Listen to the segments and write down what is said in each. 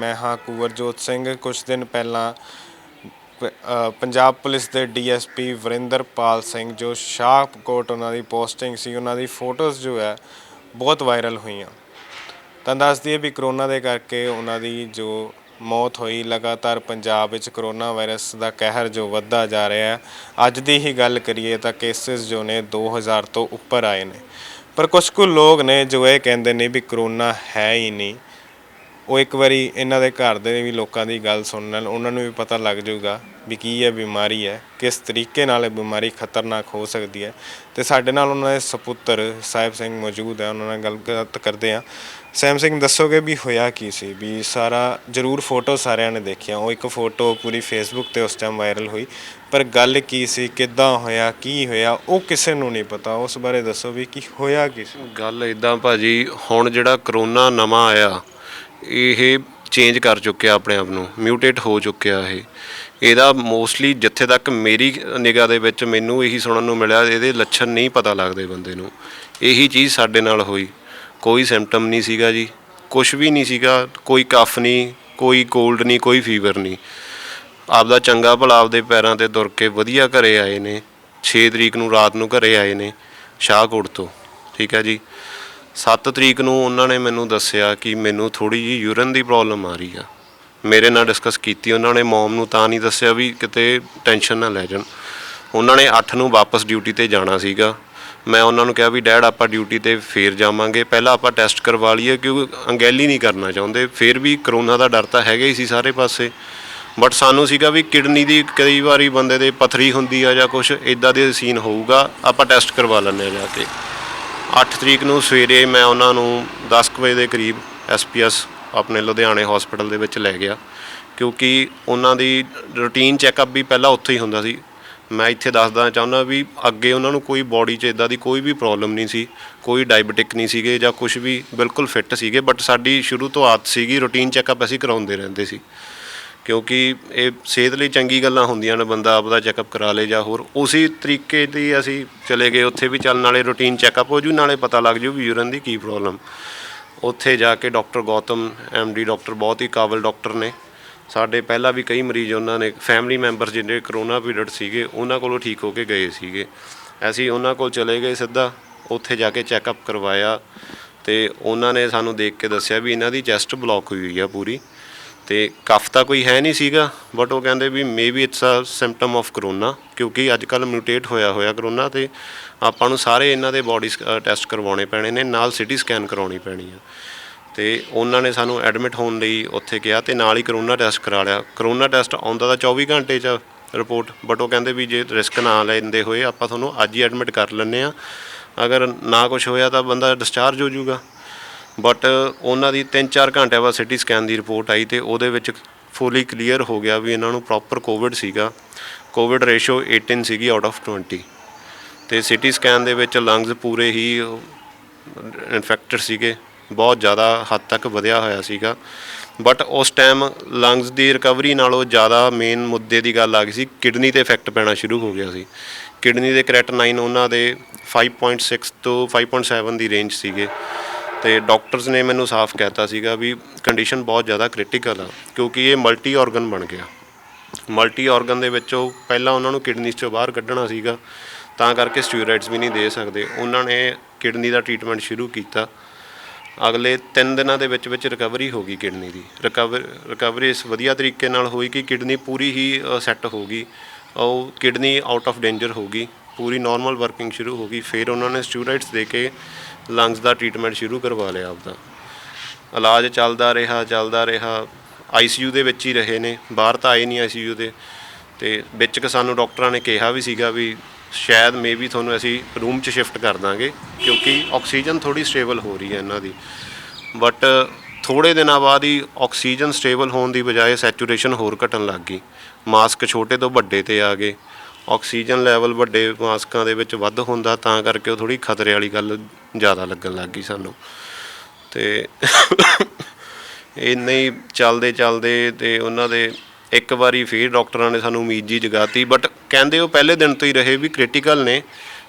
मैं हाँ कुंवरजोत सिंह। कुछ दिन पहला पंजाब पुलिस के DSP वरिंदरपाल सिंह जो शाहकोट उन्होंने पोस्टिंग सी, उन्होंने फोटोज़ जो है बहुत वायरल हुई। ਤਾਂ ਦੱਸ ਦਈਏ ਵੀ ਕਰੋਨਾ ਦੇ ਕਰਕੇ ਉਹਨਾਂ ਦੀ ਜੋ ਮੌਤ ਹੋਈ। ਲਗਾਤਾਰ ਪੰਜਾਬ ਵਿੱਚ ਕਰੋਨਾ ਵਾਇਰਸ ਦਾ ਕਹਿਰ ਜੋ ਵੱਧਦਾ ਜਾ ਰਿਹਾ ਹੈ। ਅੱਜ ਦੀ ਹੀ ਗੱਲ ਕਰੀਏ ਤਾਂ ਕੇਸਿਸ ਜੋ ਨੇ 2000 ਤੋਂ ਉੱਪਰ ਆਏ ਨੇ। ਪਰ ਕੁਛ ਕੁ ਲੋਕ ਨੇ ਜੋ ਇਹ ਕਹਿੰਦੇ ਨੇ ਵੀ ਕਰੋਨਾ ਹੈ ਹੀ ਨਹੀਂ। ਉਹ ਇੱਕ ਵਾਰੀ ਇਹਨਾਂ ਦੇ ਘਰ ਦੇ ਵੀ ਲੋਕਾਂ ਦੀ ਗੱਲ ਸੁਣ ਲੈਣ, ਉਹਨਾਂ ਨੂੰ ਵੀ ਪਤਾ ਲੱਗ ਜਾਊਗਾ ਵੀ ਕੀ ਹੈ ਬਿਮਾਰੀ ਹੈ, ਕਿਸ ਤਰੀਕੇ ਨਾਲ ਇਹ ਬਿਮਾਰੀ ਖਤਰਨਾਕ ਹੋ ਸਕਦੀ ਹੈ। ਅਤੇ ਸਾਡੇ ਨਾਲ ਉਹਨਾਂ ਦੇ ਸਪੁੱਤਰ ਸਾਹਿਬ ਸਿੰਘ ਮੌਜੂਦ ਹੈ, ਉਹਨਾਂ ਨਾਲ ਗੱਲਬਾਤ ਕਰਦੇ ਹਾਂ। ਸੈਮ ਸਿੰਘ, ਦੱਸੋਗੇ ਵੀ ਹੋਇਆ ਕੀ ਸੀ? ਵੀ ਸਾਰਾ ਜ਼ਰੂਰ ਫੋਟੋ ਸਾਰਿਆਂ ਨੇ ਦੇਖੀਆਂ, ਉਹ ਇੱਕ ਫੋਟੋ ਪੂਰੀ ਫੇਸਬੁੱਕ 'ਤੇ ਉਸ ਟਾਈਮ ਵਾਇਰਲ ਹੋਈ, ਪਰ ਗੱਲ ਕੀ ਸੀ, ਕਿੱਦਾਂ ਹੋਇਆ, ਕੀ ਹੋਇਆ, ਉਹ ਕਿਸੇ ਨੂੰ ਨਹੀਂ ਪਤਾ। ਉਸ ਬਾਰੇ ਦੱਸੋ ਵੀ ਕੀ ਹੋਇਆ ਕੀ ਸੀ। ਗੱਲ ਇੱਦਾਂ ਭਾਜੀ, ਹੁਣ ਜਿਹੜਾ ਕਰੋਨਾ ਨਵਾਂ ਆਇਆ ਇਹ ਚੇਂਜ ਕਰ ਚੁੱਕਿਆ ਆਪਣੇ ਆਪ ਨੂੰ, ਮਿਊਟੇਟ ਹੋ ਚੁੱਕਿਆ ਇਹਦਾ ਮੋਸਟਲੀ ਜਿੱਥੇ ਤੱਕ ਮੇਰੀ ਨਿਗਾਹ ਦੇ ਵਿੱਚ ਮੈਨੂੰ ਇਹੀ ਸੁਣਨ ਨੂੰ ਮਿਲਿਆ, ਇਹਦੇ ਲੱਛਣ ਨਹੀਂ ਪਤਾ ਲੱਗਦੇ ਬੰਦੇ ਨੂੰ। ਇਹੀ ਚੀਜ਼ ਸਾਡੇ ਨਾਲ ਹੋਈ। ਕੋਈ ਸਿੰਪਟਮ ਨਹੀਂ ਸੀਗਾ ਜੀ, ਕੁਛ ਵੀ ਨਹੀਂ ਸੀਗਾ, ਕੋਈ ਕਫ ਨਹੀਂ, ਕੋਈ ਕੋਲਡ ਨਹੀਂ, ਕੋਈ ਫੀਵਰ ਨਹੀਂ। ਆਪਦਾ ਚੰਗਾ ਭਲਾ ਆਪਦੇ ਪੈਰਾਂ 'ਤੇ ਤੁਰ ਕੇ ਵਧੀਆ ਘਰੇ ਆਏ ਨੇ। 6 ਤਰੀਕ ਨੂੰ ਰਾਤ ਨੂੰ ਘਰੇ ਆਏ ਨੇ ਸ਼ਾਹਕੋਟ ਤੋਂ, ਠੀਕ ਹੈ ਜੀ। 7 ਤਰੀਕ ਨੂੰ ਉਹਨਾਂ ਨੇ ਮੈਨੂੰ ਦੱਸਿਆ ਕਿ ਮੈਨੂੰ ਥੋੜ੍ਹੀ ਜਿਹੀ ਯੂਰਨ ਦੀ ਪ੍ਰੋਬਲਮ ਆ ਰਹੀ ਆ। ਮੇਰੇ ਨਾਲ ਡਿਸਕਸ ਕੀਤੀ ਉਹਨਾਂ ਨੇ। ਮੌਮ ਨੂੰ ਤਾਂ ਨਹੀਂ ਦੱਸਿਆ ਵੀ ਕਿਤੇ ਟੈਨਸ਼ਨ ਨਾ ਲੈ ਜਾਣ। ਉਹਨਾਂ ਨੇ 8 ਨੂੰ ਵਾਪਸ ਡਿਊਟੀ 'ਤੇ ਜਾਣਾ ਸੀਗਾ। ਮੈਂ ਉਹਨਾਂ ਨੂੰ ਕਿਹਾ ਵੀ ਡੈਡ ਆਪਾਂ ਡਿਊਟੀ 'ਤੇ ਫੇਰ ਜਾਵਾਂਗੇ, ਪਹਿਲਾਂ ਆਪਾਂ ਟੈਸਟ ਕਰਵਾ ਲਈਏ, ਕਿਉਂਕਿ ਅੰਗੈਲੀ ਨਹੀਂ ਕਰਨਾ ਚਾਹੁੰਦੇ। ਫਿਰ ਵੀ ਕਰੋਨਾ ਦਾ ਡਰ ਤਾਂ ਹੈਗਾ ਹੀ ਸੀ ਸਾਰੇ ਪਾਸੇ, ਬਟ ਸਾਨੂੰ ਸੀਗਾ ਵੀ ਕਿਡਨੀ ਦੀ ਕਈ ਵਾਰੀ ਬੰਦੇ ਦੇ ਪੱਥਰੀ ਹੁੰਦੀ ਆ ਜਾਂ ਕੁਛ ਇੱਦਾਂ ਦੇ ਸੀਨ ਹੋਊਗਾ, ਆਪਾਂ ਟੈਸਟ ਕਰਵਾ ਲੈਂਦੇ ਹਾਂ ਜਾ ਕੇ। 8 ਤਰੀਕ ਨੂੰ ਸਵੇਰੇ ਮੈਂ ਉਹਨਾਂ ਨੂੰ 10 ਕੁ ਵਜੇ ਦੇ ਕਰੀਬ SPS ਆਪਣੇ ਲੁਧਿਆਣੇ ਹਸਪੀਟਲ ਦੇ ਵਿੱਚ ਲੈ ਗਿਆ, ਕਿਉਂਕਿ ਉਹਨਾਂ ਦੀ ਰੂਟੀਨ ਚੈੱਕਅਪ ਵੀ ਪਹਿਲਾਂ ਉੱਥੇ ਹੀ ਹੁੰਦਾ ਸੀ। ਮੈਂ ਇੱਥੇ ਦੱਸਦਾ ਚਾਹੁੰਦਾ ਵੀ ਅੱਗੇ ਉਹਨਾਂ ਨੂੰ ਕੋਈ ਬੋਡੀ 'ਚ ਇੱਦਾਂ ਦੀ ਕੋਈ ਵੀ ਪ੍ਰੋਬਲਮ ਨਹੀਂ ਸੀ, ਕੋਈ ਡਾਇਬਟਿਕ ਨਹੀਂ ਸੀਗੇ ਜਾਂ ਕੁਛ ਵੀ, ਬਿਲਕੁਲ ਫਿੱਟ ਸੀਗੇ। ਬਟ ਸਾਡੀ ਸ਼ੁਰੂ ਤੋਂ ਆਦਤ ਸੀਗੀ ਰੂਟੀਨ ਚੈੱਕਅਪ ਅਸੀਂ ਕਰਾਉਂਦੇ ਰਹਿੰਦੇ ਸੀ, ਕਿਉਂਕਿ ਇਹ ਸਿਹਤ ਲਈ ਚੰਗੀ ਗੱਲਾਂ ਹੁੰਦੀਆਂ ਨੇ, ਬੰਦਾ ਆਪਦਾ ਚੈੱਕਅਪ ਕਰਾ ਲੇ ਜਾਂ ਹੋਰ। ਉਸੇ ਤਰੀਕੇ ਦੀ ਅਸੀਂ ਚਲੇ ਗਏ ਉੱਥੇ ਵੀ, ਚੱਲ ਨਾਲੇ ਰੂਟੀਨ ਚੈੱਕਅਪ ਹੋ ਜੂ, ਨਾਲੇ ਪਤਾ ਲੱਗ ਜੂ ਵੀ ਯੂਰਨ ਦੀ ਕੀ ਪ੍ਰੋਬਲਮ। ਉੱਥੇ ਜਾ ਕੇ ਡਾਕਟਰ ਗੌਤਮ MD ਡਾਕਟਰ ਬਹੁਤ ਹੀ ਕਾਬਲ ਡਾਕਟਰ ਨੇ। ਸਾਡੇ ਪਹਿਲਾਂ ਵੀ ਕਈ ਮਰੀਜ਼ ਉਹਨਾਂ ਨੇ ਫੈਮਿਲੀ ਮੈਂਬਰ ਜਿਹੜੇ ਕਰੋਨਾ ਪੀਰੀਅਡ ਸੀਗੇ ਉਹਨਾਂ ਕੋਲੋਂ ਠੀਕ ਹੋ ਕੇ ਗਏ ਸੀਗੇ। ਅਸੀਂ ਉਹਨਾਂ ਕੋਲ ਚਲੇ ਗਏ ਸਿੱਧਾ, ਉੱਥੇ ਜਾ ਕੇ ਚੈੱਕਅਪ ਕਰਵਾਇਆ ਅਤੇ ਉਹਨਾਂ ਨੇ ਸਾਨੂੰ ਦੇਖ ਕੇ ਦੱਸਿਆ ਵੀ ਇਹਨਾਂ ਦੀ ਚੈਸਟ ਬਲੋਕ ਹੋਈ ਹੋਈ ਆ ਪੂਰੀ, ਅਤੇ ਕਫ ਤਾਂ ਕੋਈ ਹੈ ਨਹੀਂ ਸੀਗਾ, ਬਟ ਉਹ ਕਹਿੰਦੇ ਵੀ maybe it's a symptom of corona, ਕਿਉਂਕਿ ਅੱਜ ਕੱਲ੍ਹ ਮਿਊਟੇਟ ਹੋਇਆ ਕਰੋਨਾ, ਅਤੇ ਆਪਾਂ ਨੂੰ ਸਾਰੇ ਇਹਨਾਂ ਦੇ ਬੋਡੀ ਟੈਸਟ ਕਰਵਾਉਣੇ ਪੈਣੇ ਨੇ, ਨਾਲ CT ਸਕੈਨ ਕਰਾਉਣੀ ਪੈਣੀ ਆ। ਅਤੇ ਉਹਨਾਂ ਨੇ ਸਾਨੂੰ ਐਡਮਿਟ ਹੋਣ ਲਈ ਉੱਥੇ ਕਿਹਾ ਅਤੇ ਨਾਲ ਹੀ ਕਰੋਨਾ ਟੈਸਟ ਕਰਾ ਲਿਆ। ਕਰੋਨਾ ਟੈਸਟ ਆਉਂਦਾ ਤਾਂ 24 ਘੰਟੇ 'ਚ ਰਿਪੋਰਟ, ਬਟ ਉਹ ਕਹਿੰਦੇ ਵੀ ਜੇ ਰਿਸਕ ਨਾ ਲੈਂਦੇ ਹੋਏ ਆਪਾਂ ਤੁਹਾਨੂੰ ਅੱਜ ਹੀ ਐਡਮਿਟ ਕਰ ਲੈਂਦੇ ਹਾਂ, ਅਗਰ ਨਾ ਕੁਛ ਹੋਇਆ ਤਾਂ ਬੰਦਾ ਡਿਸਚਾਰਜ ਹੋ ਜੂਗਾ। ਬਟ ਉਹਨਾਂ ਦੀ 3-4 ਘੰਟਿਆਂ ਬਾਅਦ CT ਸਕੈਨ ਦੀ ਰਿਪੋਰਟ ਆਈ ਅਤੇ ਉਹਦੇ ਵਿੱਚ ਫੁੱਲੀ ਕਲੀਅਰ ਹੋ ਗਿਆ ਵੀ ਇਹਨਾਂ ਨੂੰ ਪ੍ਰੋਪਰ ਕੋਵਿਡ ਸੀਗਾ। ਕੋਵਿਡ ਰੇਸ਼ੋ 18 ਸੀਗੀ ਆਊਟ ਆਫ 20, ਅਤੇ CT ਸਕੈਨ ਦੇ ਵਿੱਚ ਲੰਗਸ ਪੂਰੇ ਹੀ ਇਨਫੈਕਟਡ ਸੀਗੇ, ਬਹੁਤ ਜ਼ਿਆਦਾ ਹੱਦ ਤੱਕ ਵਧਿਆ ਹੋਇਆ ਸੀਗਾ। ਬਟ ਉਸ ਟਾਈਮ ਲੰਗਸ ਦੀ ਰਿਕਵਰੀ ਨਾਲੋਂ ਜ਼ਿਆਦਾ ਮੇਨ ਮੁੱਦੇ ਦੀ ਗੱਲ ਆ ਗਈ ਸੀ, ਕਿਡਨੀ 'ਤੇ ਇਫੈਕਟ ਪੈਣਾ ਸ਼ੁਰੂ ਹੋ ਗਿਆ ਸੀ। ਕਿਡਨੀ ਦੇ ਕ੍ਰੈਟਨਾਈਨ ਉਹਨਾਂ ਦੇ 5.6 ਤੋਂ 5.7 ਦੀ ਰੇਂਜ ਸੀਗੇ, ਅਤੇ ਡਾਕਟਰਸ ਨੇ ਮੈਨੂੰ ਸਾਫ਼ ਕਹਿਤਾ ਸੀਗਾ ਵੀ ਕੰਡੀਸ਼ਨ ਬਹੁਤ ਜ਼ਿਆਦਾ ਕ੍ਰਿਟੀਕਲ ਆ, ਕਿਉਂਕਿ ਇਹ ਮਲਟੀ ਔਰਗਨ ਬਣ ਗਿਆ। ਮਲਟੀ ਔਰਗਨ ਦੇ ਵਿੱਚੋਂ ਪਹਿਲਾਂ ਉਹਨਾਂ ਨੂੰ ਕਿਡਨੀਸ 'ਚੋਂ ਬਾਹਰ ਕੱਢਣਾ ਸੀਗਾ, ਤਾਂ ਕਰਕੇ ਸਟੀਰੋਇਡਸ ਵੀ ਨਹੀਂ ਦੇ ਸਕਦੇ। ਉਹਨਾਂ ਨੇ ਕਿਡਨੀ ਦਾ ਟਰੀਟਮੈਂਟ ਸ਼ੁਰੂ ਕੀਤਾ। ਅਗਲੇ 3 ਦਿਨਾਂ ਦੇ ਵਿੱਚ ਰਿਕਵਰੀ ਹੋ ਗਈ ਕਿਡਨੀ ਦੀ। ਰਿਕਵਰੀ ਇਸ ਵਧੀਆ ਤਰੀਕੇ ਨਾਲ ਹੋਈ ਕਿ ਕਿਡਨੀ ਪੂਰੀ ਹੀ ਸੈੱਟ ਹੋ ਗਈ, ਉਹ ਕਿਡਨੀ ਆਊਟ ਆਫ ਡੇਂਜਰ ਹੋ ਗਈ, ਪੂਰੀ ਨੋਰਮਲ ਵਰਕਿੰਗ ਸ਼ੁਰੂ ਹੋ ਗਈ। ਫਿਰ ਉਹਨਾਂ ਨੇ ਸਟੀਰੋਇਡਸ ਦੇ ਕੇ ਲੰਗਸ ਦਾ ਟਰੀਟਮੈਂਟ ਸ਼ੁਰੂ ਕਰਵਾ ਲਿਆ। ਆਪਦਾ ਇਲਾਜ ਚੱਲਦਾ ਰਿਹਾ। ICU ਦੇ ਵਿੱਚ ਹੀ ਰਹੇ ਨੇ, ਬਾਹਰ ਤਾਂ ਆਏ ਨਹੀਂ ICU ਦੇ। ਅਤੇ ਵਿੱਚ ਸਾਨੂੰ ਡਾਕਟਰਾਂ ਨੇ ਕਿਹਾ ਵੀ ਸੀਗਾ ਵੀ ਸ਼ਾਇਦ ਮੇਬੀ ਤੁਹਾਨੂੰ ਅਸੀਂ ਰੂਮ 'ਚ ਸ਼ਿਫਟ ਕਰ ਦਾਂਗੇ, ਕਿਉਂਕਿ ਆਕਸੀਜਨ ਥੋੜ੍ਹੀ ਸਟੇਬਲ ਹੋ ਰਹੀ ਹੈ ਇਹਨਾਂ ਦੀ। ਬਟ ਥੋੜ੍ਹੇ ਦਿਨਾਂ ਬਾਅਦ ਹੀ ਆਕਸੀਜਨ ਸਟੇਬਲ ਹੋਣ ਦੀ ਬਜਾਏ ਸੈਚੂਰੇਸ਼ਨ ਹੋਰ ਘਟਣ ਲੱਗ ਗਈ। ਮਾਸਕ ਛੋਟੇ ਤੋਂ ਵੱਡੇ 'ਤੇ ਆ ਗਏ, ਆਕਸੀਜਨ ਲੈਵਲ ਵੱਡੇ ਮਾਸਕਾਂ ਦੇ ਵਿੱਚ ਵੱਧ ਹੁੰਦਾ, ਤਾਂ ਕਰਕੇ ਉਹ ਥੋੜ੍ਹੀ ਖਤਰੇ ਵਾਲੀ ਗੱਲ ਜ਼ਿਆਦਾ ਲੱਗਣ ਲੱਗ ਗਈ ਸਾਨੂੰ। ਅਤੇ ਇੰਨੇ ਹੀ ਚੱਲਦੇ ਅਤੇ ਉਹਨਾਂ ਦੇ ਇੱਕ ਵਾਰੀ ਫਿਰ ਡਾਕਟਰਾਂ ਨੇ ਸਾਨੂੰ ਉਮੀਦ ਜੀ ਜਗਾਤੀ, ਬਟ ਕਹਿੰਦੇ ਉਹ ਪਹਿਲੇ ਦਿਨ ਤੋਂ ਹੀ ਰਹੇ ਵੀ ਕ੍ਰਿਟੀਕਲ ਨੇ,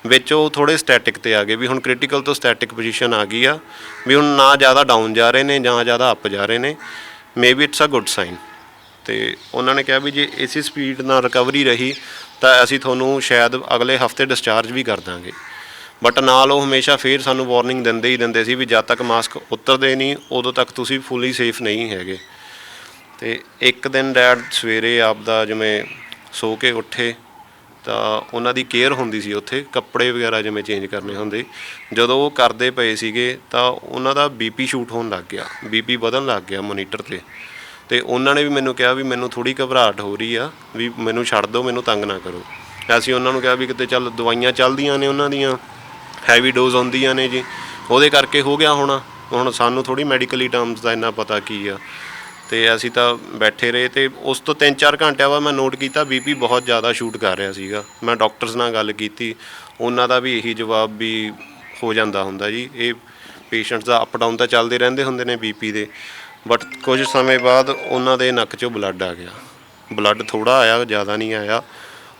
ਵਿੱਚ ਉਹ ਥੋੜ੍ਹੇ ਸਟੈਟਿਕ 'ਤੇ ਆ ਗਏ ਵੀ ਹੁਣ ਕ੍ਰਿਟੀਕਲ ਤੋਂ ਸਟੈਟਿਕ ਪੋਜੀਸ਼ਨ ਆ ਗਈ ਆ, ਵੀ ਹੁਣ ਨਾ ਜ਼ਿਆਦਾ ਡਾਊਨ ਜਾ ਰਹੇ ਨੇ ਜਾਂ ਜ਼ਿਆਦਾ ਅਪ ਜਾ ਰਹੇ ਨੇ, maybe it's a good sign. ਅਤੇ ਉਹਨਾਂ ਨੇ ਕਿਹਾ ਵੀ ਜੇ ਇਸੇ ਸਪੀਡ ਨਾਲ ਰਿਕਵਰੀ ਰਹੀ ਤਾਂ ਅਸੀਂ ਤੁਹਾਨੂੰ ਸ਼ਾਇਦ ਅਗਲੇ ਹਫਤੇ ਡਿਸਚਾਰਜ ਵੀ ਕਰ ਦਾਂਗੇ। ਬਟ ਨਾਲ ਉਹ ਹਮੇਸ਼ਾ ਫਿਰ ਸਾਨੂੰ ਵਾਰਨਿੰਗ ਦਿੰਦੇ ਸੀ ਵੀ ਜਦ ਤੱਕ ਮਾਸਕ ਉਤਰਦੇ ਨਹੀਂ ਉਦੋਂ ਤੱਕ ਤੁਸੀਂ ਫੁੱਲੀ ਸੇਫ ਨਹੀਂ ਹੈਗੇ। ਅਤੇ ਇੱਕ ਦਿਨ ਡੈਡ ਸਵੇਰੇ ਆਪਦਾ ਜਿਵੇਂ ਸੋ ਕੇ ਉੱਠੇ ਤਾਂ ਉਹਨਾਂ ਦੀ ਕੇਅਰ ਹੁੰਦੀ ਸੀ ਉੱਥੇ, ਕੱਪੜੇ ਵਗੈਰਾ ਜਿਵੇਂ ਚੇਂਜ ਕਰਨੇ ਹੁੰਦੇ। ਜਦੋਂ ਉਹ ਕਰਦੇ ਪਏ ਸੀਗੇ ਤਾਂ ਉਹਨਾਂ ਦਾ BP ਸ਼ੂਟ ਹੋਣ ਲੱਗ ਗਿਆ, BP ਵਧਣ ਲੱਗ ਗਿਆ ਮੋਨੀਟਰ 'ਤੇ। ਅਤੇ ਉਹਨਾਂ ਨੇ ਵੀ ਮੈਨੂੰ ਕਿਹਾ ਵੀ ਮੈਨੂੰ ਥੋੜ੍ਹੀ ਘਬਰਾਹਟ ਹੋ ਰਹੀ ਆ, ਵੀ ਮੈਨੂੰ ਛੱਡ ਦਿਓ, ਮੈਨੂੰ ਤੰਗ ਨਾ ਕਰੋ। ਅਸੀਂ ਉਹਨਾਂ ਨੂੰ ਕਿਹਾ ਵੀ ਕਿਤੇ ਚੱਲ ਦਵਾਈਆਂ ਚੱਲਦੀਆਂ ਨੇ ਉਹਨਾਂ ਦੀਆਂ, ਹੈਵੀ ਡੋਜ਼ ਆਉਂਦੀਆਂ ਨੇ ਜੀ, ਉਹਦੇ ਕਰਕੇ ਹੋ ਗਿਆ ਹੋਣਾ। ਹੁਣ ਸਾਨੂੰ ਥੋੜ੍ਹੀ ਮੈਡੀਕਲੀ ਟਰਮਸ ਦਾ ਇੰਨਾ ਪਤਾ ਕੀ ਆ। ਅਤੇ ਅਸੀਂ ਤਾਂ ਬੈਠੇ ਰਹੇ ਅਤੇ ਉਸ ਤੋਂ 3-4 ਘੰਟਿਆਂ ਬਾਅਦ ਮੈਂ ਨੋਟ ਕੀਤਾ BP ਬਹੁਤ ਜ਼ਿਆਦਾ ਸ਼ੂਟ ਕਰ ਰਿਹਾ ਸੀਗਾ। ਮੈਂ ਡਾਕਟਰਸ ਨਾਲ ਗੱਲ ਕੀਤੀ, ਉਹਨਾਂ ਦਾ ਵੀ ਇਹੀ ਜਵਾਬ ਵੀ ਹੋ ਜਾਂਦਾ ਹੁੰਦਾ ਜੀ, ਇਹ ਪੇਸ਼ੈਂਟਸ ਦਾ ਅਪ ਡਾਊਨ ਤਾਂ ਚੱਲਦੇ ਰਹਿੰਦੇ ਹੁੰਦੇ ਨੇ BP ਦੇ। ਬਟ ਕੁਝ ਸਮੇਂ ਬਾਅਦ ਉਹਨਾਂ ਦੇ ਨੱਕ 'ਚੋਂ ਬਲੱਡ ਆ ਗਿਆ। ਬਲੱਡ ਥੋੜ੍ਹਾ ਆਇਆ, ਜ਼ਿਆਦਾ ਨਹੀਂ ਆਇਆ।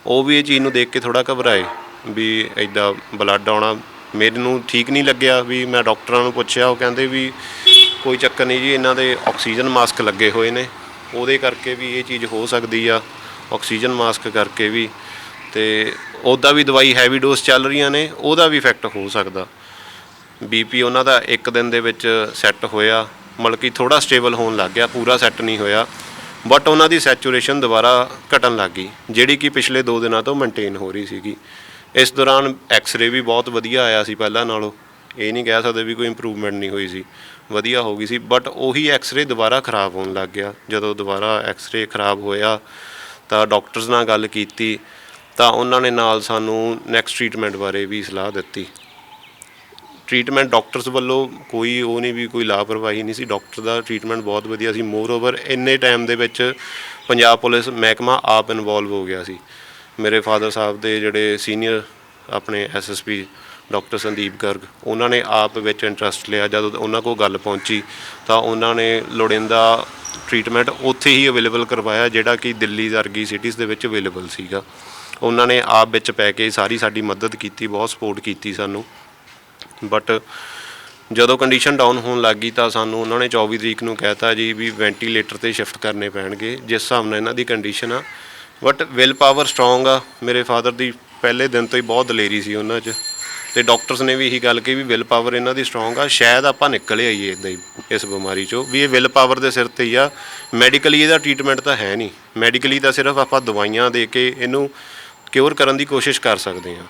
ਉਹ ਵੀ ਇਹ ਚੀਜ਼ ਨੂੰ ਦੇਖ ਕੇ ਥੋੜ੍ਹਾ ਘਬਰਾਏ ਵੀ ਇੱਦਾਂ ਬਲੱਡ ਆਉਣਾ। ਮੈਨੂੰ ਠੀਕ ਨਹੀਂ ਲੱਗਿਆ ਵੀ ਮੈਂ ਡਾਕਟਰਾਂ ਨੂੰ ਪੁੱਛਿਆ, ਉਹ ਕਹਿੰਦੇ ਵੀ ਕੋਈ ਚੱਕਰ ਨਹੀਂ ਜੀ, ਇਹਨਾਂ ਦੇ ਆਕਸੀਜਨ ਮਾਸਕ ਲੱਗੇ ਹੋਏ ਨੇ, ਉਹਦੇ ਕਰਕੇ ਵੀ ਇਹ ਚੀਜ਼ ਹੋ ਸਕਦੀ ਆ, ਆਕਸੀਜਨ ਮਾਸਕ ਕਰਕੇ ਵੀ। ਅਤੇ ਉੱਦਾਂ ਵੀ ਦਵਾਈ ਹੈਵੀ ਡੋਜ਼ ਚੱਲ ਰਹੀਆਂ ਨੇ, ਉਹਦਾ ਵੀ ਇਫੈਕਟ ਹੋ ਸਕਦਾ। BP ਉਹਨਾਂ ਦਾ ਇੱਕ ਦਿਨ ਦੇ ਵਿੱਚ ਸੈੱਟ ਹੋਇਆ, ਮਤਲਬ ਕਿ ਥੋੜ੍ਹਾ ਸਟੇਬਲ ਹੋਣ ਲੱਗ ਗਿਆ, ਪੂਰਾ ਸੈੱਟ ਨਹੀਂ ਹੋਇਆ। ਬਟ ਉਹਨਾਂ ਦੀ ਸੈਚੂਰੇਸ਼ਨ ਦੁਬਾਰਾ ਘਟਣ ਲੱਗ ਗਈ, ਜਿਹੜੀ ਕਿ ਪਿਛਲੇ 2 ਦਿਨਾਂ ਤੋਂ ਮੇਨਟੇਨ ਹੋ ਰਹੀ ਸੀਗੀ। ਇਸ ਦੌਰਾਨ ਐਕਸਰੇ ਵੀ ਬਹੁਤ ਵਧੀਆ ਆਇਆ ਸੀ ਪਹਿਲਾਂ ਨਾਲੋਂ, ਇਹ ਨਹੀਂ ਕਹਿ ਸਕਦੇ ਵੀ ਕੋਈ ਇੰਪਰੂਵਮੈਂਟ ਨਹੀਂ ਹੋਈ ਸੀ, ਵਧੀਆ ਹੋ ਗਈ ਸੀ। ਬਟ ਉਹੀ ਐਕਸਰੇ ਦੁਬਾਰਾ ਖ਼ਰਾਬ ਹੋਣ ਲੱਗ ਗਿਆ। ਜਦੋਂ ਦੁਬਾਰਾ ਐਕਸਰੇ ਖ਼ਰਾਬ ਹੋਇਆ ਤਾਂ ਡਾਕਟਰਸ ਨਾਲ ਗੱਲ ਕੀਤੀ ਤਾਂ ਉਹਨਾਂ ਨੇ ਨਾਲ ਸਾਨੂੰ ਨੈਕਸਟ ਟਰੀਟਮੈਂਟ ਬਾਰੇ ਵੀ ਸਲਾਹ ਦਿੱਤੀ। ਟਰੀਟਮੈਂਟ ਡਾਕਟਰਸ ਵੱਲੋਂ ਕੋਈ ਉਹ ਨਹੀਂ ਵੀ ਕੋਈ ਲਾਪਰਵਾਹੀ ਨਹੀਂ ਸੀ, ਡਾਕਟਰ ਦਾ ਟਰੀਟਮੈਂਟ ਬਹੁਤ ਵਧੀਆ ਸੀ। ਮੋਰ ਓਵਰ ਇੰਨੇ ਟਾਈਮ ਦੇ ਵਿੱਚ ਪੰਜਾਬ ਪੁਲਿਸ ਮਹਿਕਮਾ ਆਪ ਇਨਵੋਲਵ ਹੋ ਗਿਆ ਸੀ। ਮੇਰੇ ਫਾਦਰ ਸਾਹਿਬ ਦੇ ਜਿਹੜੇ ਸੀਨੀਅਰ ਆਪਣੇ SSP ਡਾਕਟਰ ਸੰਦੀਪ ਗਰਗ, ਉਹਨਾਂ ਨੇ ਆਪ ਵਿੱਚ ਇੰਟਰਸਟ ਲਿਆ। ਜਦੋਂ ਉਹਨਾਂ ਕੋਲ ਗੱਲ ਪਹੁੰਚੀ ਤਾਂ ਉਹਨਾਂ ਨੇ ਲੋੜੀਂਦਾ ਟਰੀਟਮੈਂਟ ਉੱਥੇ ਹੀ ਅਵੇਲੇਬਲ ਕਰਵਾਇਆ, ਜਿਹੜਾ ਕਿ ਦਿੱਲੀ ਵਰਗੀ ਸਿਟੀਜ਼ ਦੇ ਵਿੱਚ ਅਵੇਲੇਬਲ ਸੀਗਾ। ਉਹਨਾਂ ਨੇ ਆਪ ਵਿੱਚ ਪੈ ਕੇ ਸਾਰੀ ਸਾਡੀ ਮਦਦ ਕੀਤੀ, ਬਹੁਤ ਸਪੋਰਟ ਕੀਤੀ ਸਾਨੂੰ। ਬਟ ਜਦੋਂ ਕੰਡੀਸ਼ਨ ਡਾਊਨ ਹੋਣ ਲੱਗ ਗਈ ਤਾਂ ਸਾਨੂੰ ਉਹਨਾਂ ਨੇ 24 ਤਰੀਕ ਨੂੰ ਕਹਿ ਤਾ ਜੀ ਵੀ ਵੈਂਟੀਲੇਟਰ 'ਤੇ ਸ਼ਿਫਟ ਕਰਨੇ ਪੈਣਗੇ, ਜਿਸ ਹਿਸਾਬ ਨਾਲ ਇਹਨਾਂ ਦੀ ਕੰਡੀਸ਼ਨ ਆ। ਬਟ ਵਿਲ ਪਾਵਰ ਸਟਰੋਂਗ ਆ ਮੇਰੇ ਫਾਦਰ ਦੀ, ਪਹਿਲੇ ਦਿਨ ਤੋਂ ਹੀ ਬਹੁਤ ਦਲੇਰੀ ਸੀ ਉਹਨਾਂ 'ਚ। ਅਤੇ ਡਾਕਟਰਸ ਨੇ ਵੀ ਇਹੀ ਗੱਲ ਕਹੀ ਵੀ ਵਿਲ ਪਾਵਰ ਇਹਨਾਂ ਦੀ ਸਟਰੋਂਗ ਆ, ਸ਼ਾਇਦ ਆਪਾਂ ਨਿਕਲ ਆਈਏ ਇੱਦਾਂ ਹੀ ਇਸ ਬਿਮਾਰੀ 'ਚੋਂ, ਵੀ ਇਹ ਵਿਲ ਪਾਵਰ ਦੇ ਸਿਰ 'ਤੇ ਹੀ ਆ। ਮੈਡੀਕਲੀ ਇਹਦਾ ਟਰੀਟਮੈਂਟ ਤਾਂ ਹੈ ਨਹੀਂ, ਮੈਡੀਕਲੀ ਤਾਂ ਸਿਰਫ ਆਪਾਂ ਦਵਾਈਆਂ ਦੇ ਕੇ ਇਹਨੂੰ ਕਿਉਰ ਕਰਨ ਦੀ ਕੋਸ਼ਿਸ਼ ਕਰ ਸਕਦੇ ਹਾਂ।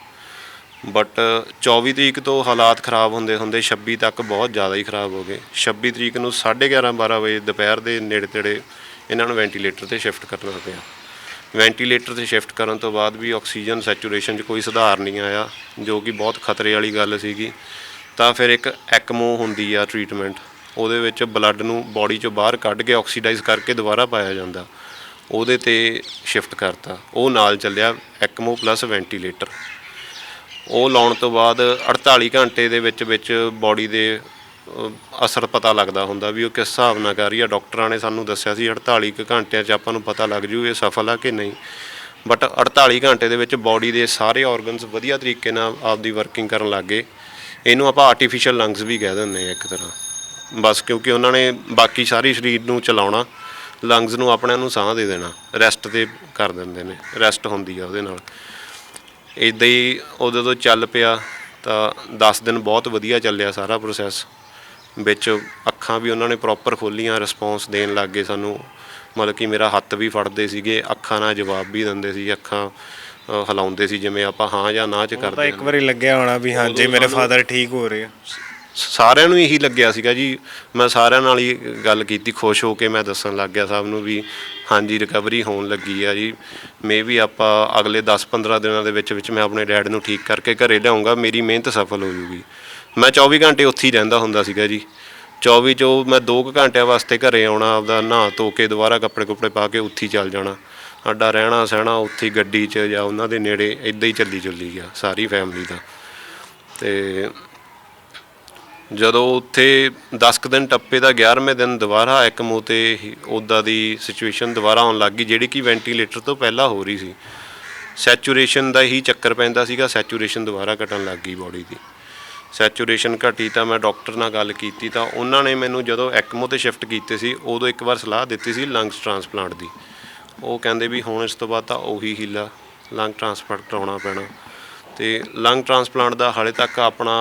ਬਟ 24 ਤਰੀਕ ਤੋਂ ਹਾਲਾਤ ਖ਼ਰਾਬ ਹੁੰਦੇ 26 ਤੱਕ ਬਹੁਤ ਜ਼ਿਆਦਾ ਹੀ ਖ਼ਰਾਬ ਹੋ ਗਏ। 26 ਤਰੀਕ ਨੂੰ 11:30-12 ਵਜੇ ਦੁਪਹਿਰ ਦੇ ਨੇੜੇ ਤੇੜੇ ਇਹਨਾਂ ਨੂੰ ਵੈਂਟੀਲੇਟਰ 'ਤੇ ਸ਼ਿਫਟ ਕਰਨਾ ਪਿਆ। ਵੈਂਟੀਲੇਟਰ 'ਤੇ ਸ਼ਿਫਟ ਕਰਨ ਤੋਂ ਬਾਅਦ ਵੀ ਆਕਸੀਜਨ ਸੈਚੂਰੇਸ਼ਨ 'ਚ ਕੋਈ ਸੁਧਾਰ ਨਹੀਂ ਆਇਆ, ਜੋ ਕਿ ਬਹੁਤ ਖਤਰੇ ਵਾਲੀ ਗੱਲ ਸੀਗੀ। ਤਾਂ ਫਿਰ ਇੱਕ ਐਕਮੋ ਹੁੰਦੀ ਆ ਟਰੀਟਮੈਂਟ, ਉਹਦੇ ਵਿੱਚ ਬਲੱਡ ਨੂੰ ਬੋਡੀ 'ਚੋਂ ਬਾਹਰ ਕੱਢ ਕੇ ਆਕਸੀਡਾਈਜ਼ ਕਰਕੇ ਦੁਬਾਰਾ ਪਾਇਆ ਜਾਂਦਾ, ਉਹਦੇ 'ਤੇ ਸ਼ਿਫਟ ਕਰਤਾ। ਉਹ ਨਾਲ ਚੱਲਿਆ ਐਕਮੋ ਪਲੱਸ ਵੈਂਟੀਲੇਟਰ। ਉਹ ਲਾਉਣ ਤੋਂ ਬਾਅਦ 48 ਘੰਟੇ ਦੇ ਵਿੱਚ ਬੋਡੀ ਦੇ ਅਸਰ ਪਤਾ ਲੱਗਦਾ ਹੁੰਦਾ ਵੀ ਉਹ ਕਿਸ ਹਿਸਾਬ ਨਾਲ ਕਰ ਰਹੀ ਆ। ਡਾਕਟਰਾਂ ਨੇ ਸਾਨੂੰ ਦੱਸਿਆ ਸੀ 48 ਘੰਟਿਆਂ 'ਚ ਆਪਾਂ ਨੂੰ ਪਤਾ ਲੱਗ ਜੂ ਇਹ ਸਫਲ ਆ ਕਿ ਨਹੀਂ। ਬਟ 48 ਘੰਟੇ ਦੇ ਵਿੱਚ ਬੋਡੀ ਦੇ ਸਾਰੇ ਔਰਗਨਸ ਵਧੀਆ ਤਰੀਕੇ ਨਾਲ ਆਪਦੀ ਵਰਕਿੰਗ ਕਰਨ ਲੱਗ ਗਏ। ਇਹਨੂੰ ਆਪਾਂ ਆਰਟੀਫਿਸ਼ੀਅਲ ਲੰਗਸ ਵੀ ਕਹਿ ਦਿੰਦੇ ਹਾਂ ਇੱਕ ਤਰ੍ਹਾਂ, ਬਸ ਕਿਉਂਕਿ ਉਹਨਾਂ ਨੇ ਬਾਕੀ ਸਾਰੇ ਸਰੀਰ ਨੂੰ ਚਲਾਉਣਾ, ਲੰਗਸ ਨੂੰ ਆਪਣਿਆਂ ਨੂੰ ਸਾਹ ਦੇ ਦੇਣਾ, ਰੈਸਟ 'ਤੇ ਕਰ ਦਿੰਦੇ ਨੇ, ਰੈਸਟ ਹੁੰਦੀ ਆ ਉਹਦੇ ਨਾਲ। ਇੱਦਾਂ ਹੀ ਉਦੋਂ ਤੋਂ ਚੱਲ ਪਿਆ ਤਾਂ 10 ਦਿਨ ਬਹੁਤ ਵਧੀਆ ਚੱਲਿਆ ਸਾਰਾ ਪ੍ਰੋਸੈਸ। ਵਿੱਚ ਅੱਖਾਂ ਵੀ ਉਹਨਾਂ ਨੇ ਪ੍ਰੋਪਰ ਖੋਲ੍ਹੀਆਂ, ਰਿਸਪੌਂਸ ਦੇਣ ਲੱਗ ਗਏ ਸਾਨੂੰ। ਮਤਲਬ ਕਿ ਮੇਰਾ ਹੱਥ ਵੀ ਫੜਦੇ ਸੀਗੇ, ਅੱਖਾਂ ਨਾਲ ਜਵਾਬ ਵੀ ਦਿੰਦੇ ਸੀ, ਅੱਖਾਂ ਹਿਲਾਉਂਦੇ ਸੀ ਜਿਵੇਂ ਆਪਾਂ ਹਾਂ ਜਾਂ ਨਾ 'ਚ ਕਰਦੇ। ਇੱਕ ਵਾਰੀ ਲੱਗਿਆ ਹੋਣਾ ਵੀ ਹਾਂਜੀ ਮੇਰੇ ਫਾਦਰ ਠੀਕ ਹੋ ਰਹੇ ਆ। ਸਾਰਿਆਂ ਨੂੰ ਇਹੀ ਲੱਗਿਆ ਸੀਗਾ ਜੀ। ਮੈਂ ਸਾਰਿਆਂ ਨਾਲ ਹੀ ਗੱਲ ਕੀਤੀ, ਖੁਸ਼ ਹੋ ਕੇ ਮੈਂ ਦੱਸਣ ਲੱਗ ਗਿਆ ਸਭ ਨੂੰ ਵੀ ਹਾਂਜੀ ਰਿਕਵਰੀ ਹੋਣ ਲੱਗੀ ਆ ਜੀ। ਵੀ ਆਪਾਂ ਅਗਲੇ 10-15 ਦਿਨਾਂ ਦੇ ਵਿੱਚ ਮੈਂ ਆਪਣੇ ਡੈਡ ਨੂੰ ਠੀਕ ਕਰਕੇ ਘਰੇ ਲਿਆਉਂਗਾ, ਮੇਰੀ ਮਿਹਨਤ ਸਫਲ ਹੋ ਜੂਗੀ। ਮੈਂ 24 ਘੰਟੇ ਉੱਥੇ ਹੀ ਰਹਿੰਦਾ ਹੁੰਦਾ ਸੀਗਾ ਜੀ। 24 'ਚੋਂ ਮੈਂ 2 ਘੰਟਿਆਂ ਵਾਸਤੇ ਘਰੇ ਆਉਣਾ, ਆਪਦਾ ਨਹਾ ਧੋ ਕੇ ਦੁਬਾਰਾ ਕੱਪੜੇ ਕੁੱਪੜੇ ਪਾ ਕੇ ਉੱਥੇ ਹੀ ਚੱਲ ਜਾਣਾ। ਸਾਡਾ ਰਹਿਣਾ ਸਹਿਣਾ ਉੱਥੇ ਗੱਡੀ 'ਚ ਜਾਂ ਉਹਨਾਂ ਦੇ ਨੇੜੇ ਇੱਦਾਂ ਹੀ ਚੱਲੀ ਗਿਆ ਸਾਰੀ ਫੈਮਿਲੀ ਦਾ। ਅਤੇ ਜਦੋਂ ਉੱਥੇ 10 ਕੁ ਦਿਨ ਟੱਪੇ ਤਾਂ 11ਵੇਂ ਦਿਨ ਦੁਬਾਰਾ ਐਕਮੋ 'ਤੇ ਉੱਦਾਂ ਦੀ ਸਿਚੁਏਸ਼ਨ ਦੁਬਾਰਾ ਆਉਣ ਲੱਗ ਗਈ, ਜਿਹੜੀ ਕਿ ਵੈਂਟੀਲੇਟਰ ਤੋਂ ਪਹਿਲਾਂ ਹੋ ਰਹੀ ਸੀ। ਸੈਚੂਰੇਸ਼ਨ ਦਾ ਹੀ ਚੱਕਰ ਪੈਂਦਾ ਸੀਗਾ, ਸੈਚੂਰੇਸ਼ਨ ਦੁਬਾਰਾ ਘਟਣ ਲੱਗ ਗਈ ਬੋਡੀ ਦੀ। ਸੈਚੂਰੇਸ਼ਨ ਘਟੀ ਤਾਂ ਮੈਂ ਡਾਕਟਰ ਨਾਲ ਗੱਲ ਕੀਤੀ ਤਾਂ ਉਹਨਾਂ ਨੇ ਮੈਨੂੰ ਜਦੋਂ ਐਕਮੋ 'ਤੇ ਸ਼ਿਫਟ ਕੀਤੇ ਸੀ ਉਦੋਂ ਇੱਕ ਵਾਰ ਸਲਾਹ ਦਿੱਤੀ ਸੀ ਲੰਗਸ ਟ੍ਰਾਂਸਪਲਾਂਟ ਦੀ। ਉਹ ਕਹਿੰਦੇ ਵੀ ਹੁਣ ਇਸ ਤੋਂ ਬਾਅਦ ਤਾਂ ਉਹੀ ਹੀਲਾ ਲੰਗ ਟ੍ਰਾਂਸਪਲਾਂਟ ਕਰਾਉਣਾ ਪੈਣਾ। ਅਤੇ ਲੰਗ ਟ੍ਰਾਂਸਪਲਾਂਟ ਦਾ ਹਾਲੇ ਤੱਕ ਆਪਣਾ